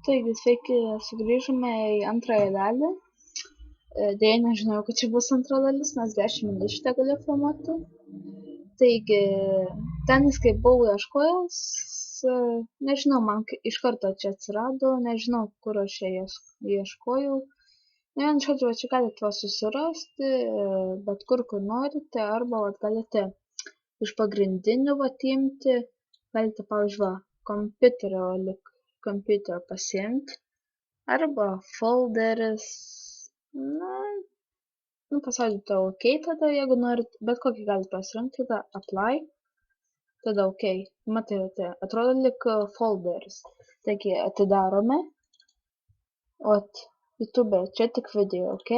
Taigi, sveiki, sugrįžome į antrąją dalį. Deja, nežinau, kad čia bus antra dalis, nes 10 minučių te galiu filmuoti. Taigi, tenis, kaip buvau ieškojęs, nežinau, man iš karto čia atsirado, nežinau, kur aš čia ieškojau. Vien žodžiu, čia galite va susirasti, bet kur norite, arba va, galite iš pagrindinių va imti, galite, pavyzdžiui, kompiuterio pasiimti, arba folderis, pasaulite OK tada, jeigu norit, bet kokį galite pasirinkti, tada apply, tada OK. Matote, atrodo lyg folderis. Taigi atidarome, YouTube, čia tik video, OK.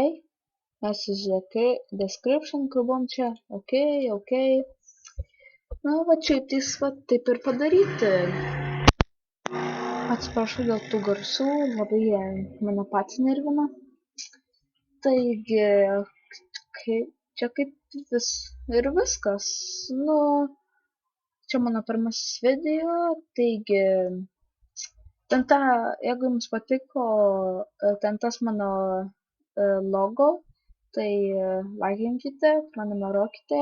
Mes description, kur buvom čia, OK. Na, va čia taip ir padaryti. Atsiprašau dėl tų garsų, labai jie mane pats nervina. Taigi, čia kaip ir viskas. Čia mano pirmasis video, taigi, jeigu jums patiko tas mano logo, tai laikinkite, prenumeruokite.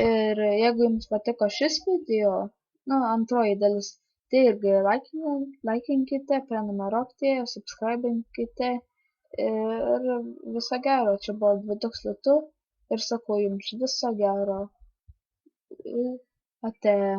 Ir jeigu jums patiko šis video, antroji dalis, tai irgi laikinkite, prenumeruokite, subscribinkite ir viso gero. Čia buvo 2000 ir sakau jums viso gero. Ate.